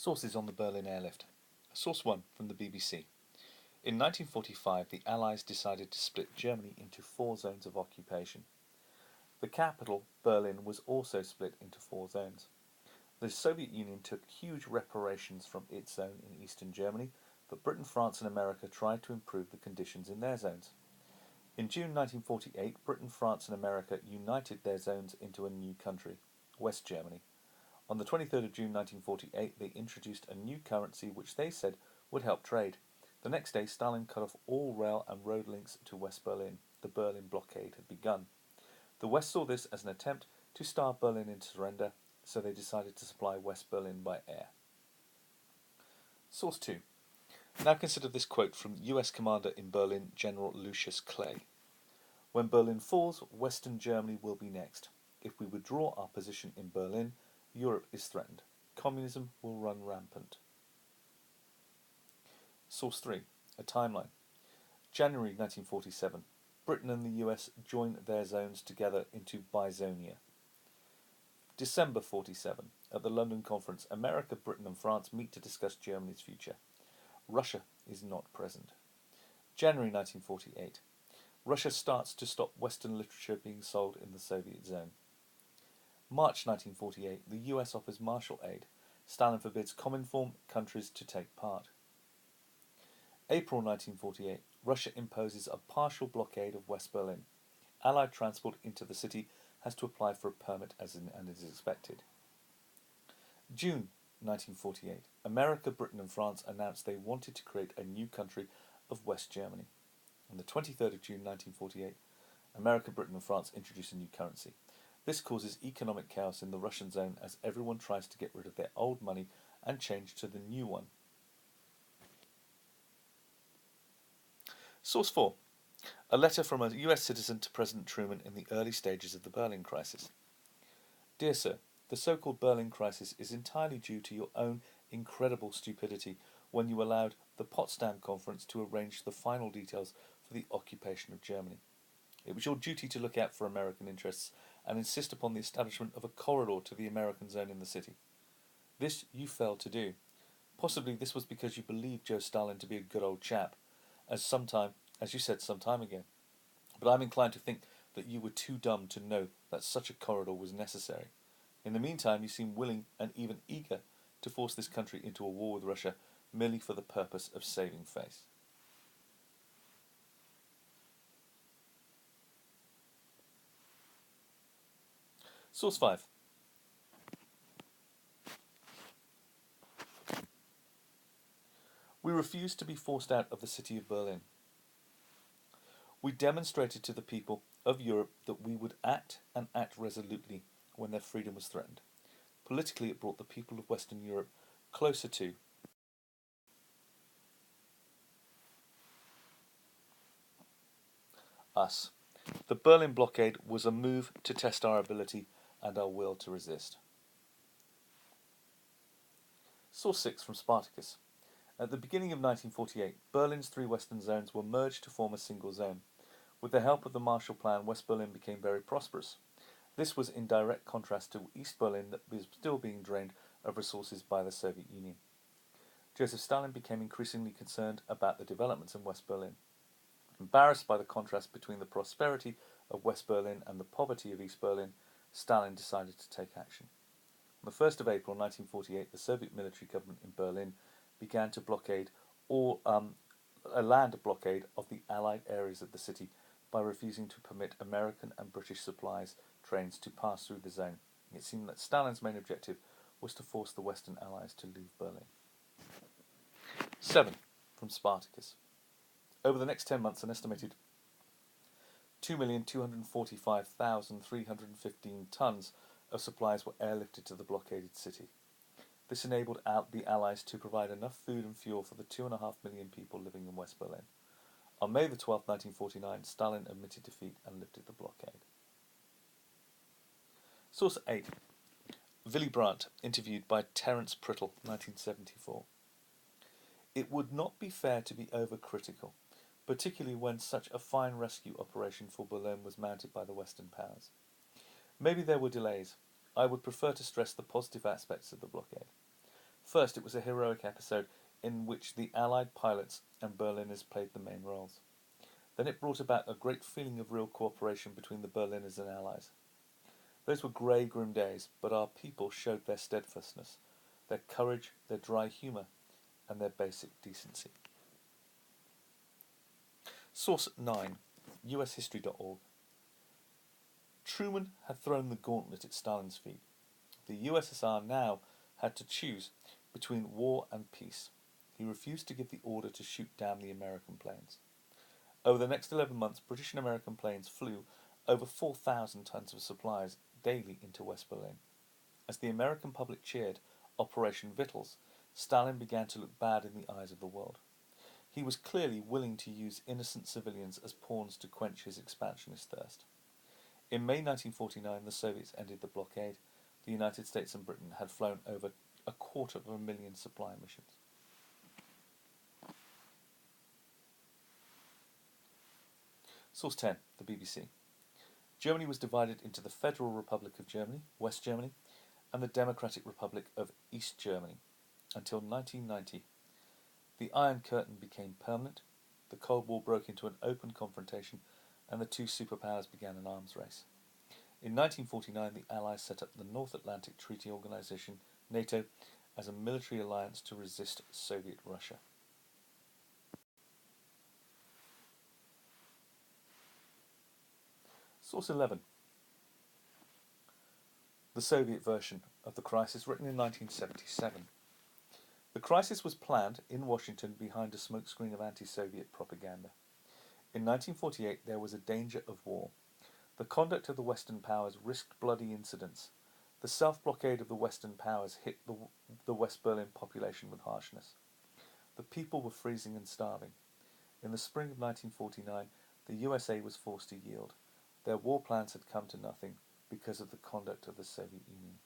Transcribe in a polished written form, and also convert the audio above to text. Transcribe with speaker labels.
Speaker 1: Sources on the Berlin Airlift. Source 1 from the BBC. In 1945, the Allies decided to split Germany into 4 zones of occupation. The capital, Berlin, was also split into 4 zones. The Soviet Union took huge reparations from its zone in eastern Germany, but Britain, France and America tried to improve the conditions in their zones. In June 1948, Britain, France and America united their zones into a new country, West Germany. On the 23rd of June 1948, they introduced a new currency which they said would help trade. The next day, Stalin cut off all rail and road links to West Berlin. The Berlin blockade had begun. The West saw this as an attempt to starve Berlin into surrender, so they decided to supply West Berlin by air. Source 2. Now consider this quote from US Commander in Berlin, General Lucius Clay. "When Berlin falls, Western Germany will be next. If we withdraw our position in Berlin, Europe is threatened. Communism will run rampant." Source 3. A timeline. January 1947. Britain and the US join their zones together into Bizonia. December 47. At the London conference, America, Britain and France meet to discuss Germany's future. Russia is not present. January 1948. Russia starts to stop Western literature being sold in the Soviet zone. March 1948. The US offers Marshall aid. Stalin forbids Comintern countries to take part. April 1948. Russia imposes a partial blockade of West Berlin. Allied transport into the city has to apply for a permit and is expected. June 1948. America, Britain and France announced they wanted to create a new country of West Germany. On the 23rd of June 1948, America, Britain and France introduce a new currency. This causes economic chaos in the Russian zone as everyone tries to get rid of their old money and change to the new one. Source 4. A letter from a US citizen to President Truman in the early stages of the Berlin crisis. "Dear Sir, the so-called Berlin crisis is entirely due to your own incredible stupidity when you allowed the Potsdam Conference to arrange the final details for the occupation of Germany. It was your duty to look out for American interests and insist upon the establishment of a corridor to the American zone in the city. This you failed to do. Possibly this was because you believed Joe Stalin to be a good old chap, as you said some time ago. But I'm inclined to think that you were too dumb to know that such a corridor was necessary. In the meantime, you seem willing and even eager to force this country into a war with Russia merely for the purpose of saving face." Source 5. "We refused to be forced out of the city of Berlin. We demonstrated to the people of Europe that we would act and act resolutely when their freedom was threatened. Politically, it brought the people of Western Europe closer to us. The Berlin blockade was a move to test our ability and our will to resist." Source 6 from Spartacus. At the beginning of 1948, Berlin's 3 western zones were merged to form a single zone. With the help of the Marshall Plan, West Berlin became very prosperous. This was in direct contrast to East Berlin that was still being drained of resources by the Soviet Union. Joseph Stalin became increasingly concerned about the developments in West Berlin. Embarrassed by the contrast between the prosperity of West Berlin and the poverty of East Berlin, Stalin decided to take action. On the 1st of April 1948, the Soviet military government in Berlin began to blockade a land blockade of the Allied areas of the city by refusing to permit American and British supplies trains to pass through the zone. It seemed that Stalin's main objective was to force the Western Allies to leave Berlin. 7. From Spartacus. Over the next 10 months, an estimated 2,245,315 tons of supplies were airlifted to the blockaded city. This enabled the Allies to provide enough food and fuel for the 2.5 million people living in West Berlin. On May 12, 1949, Stalin admitted defeat and lifted the blockade. Source 8. Willy Brandt, interviewed by Terence Prittle, 1974. "It would not be fair to be overcritical, particularly when such a fine rescue operation for Berlin was mounted by the Western powers. Maybe there were delays. I would prefer to stress the positive aspects of the blockade. First, it was a heroic episode in which the Allied pilots and Berliners played the main roles. Then it brought about a great feeling of real cooperation between the Berliners and Allies. Those were grey, grim days, but our people showed their steadfastness, their courage, their dry humour, and their basic decency. Source 9, ushistory.org. Truman had thrown the gauntlet at Stalin's feet. The USSR now had to choose between war and peace. He refused to give the order to shoot down the American planes. Over the next 11 months, British and American planes flew over 4,000 tons of supplies daily into West Berlin. As the American public cheered Operation Victuals, Stalin began to look bad in the eyes of the world. He was clearly willing to use innocent civilians as pawns to quench his expansionist thirst. In May 1949, the Soviets ended the blockade. The United States and Britain had flown over 250,000 supply missions. Source 10, the BBC. Germany was divided into the Federal Republic of Germany, West Germany, and the Democratic Republic of East Germany, until 1990. The Iron Curtain became permanent, the Cold War broke into an open confrontation, and the two superpowers began an arms race. In 1949, the Allies set up the North Atlantic Treaty Organization, NATO, as a military alliance to resist Soviet Russia. Source 11. The Soviet version of the crisis, written in 1977. The crisis was planned in Washington behind a smokescreen of anti-Soviet propaganda. In 1948, there was a danger of war. The conduct of the Western powers risked bloody incidents. The self-blockade of the Western powers hit the West Berlin population with harshness. The people were freezing and starving. In the spring of 1949, the USA was forced to yield. Their war plans had come to nothing because of the conduct of the Soviet Union.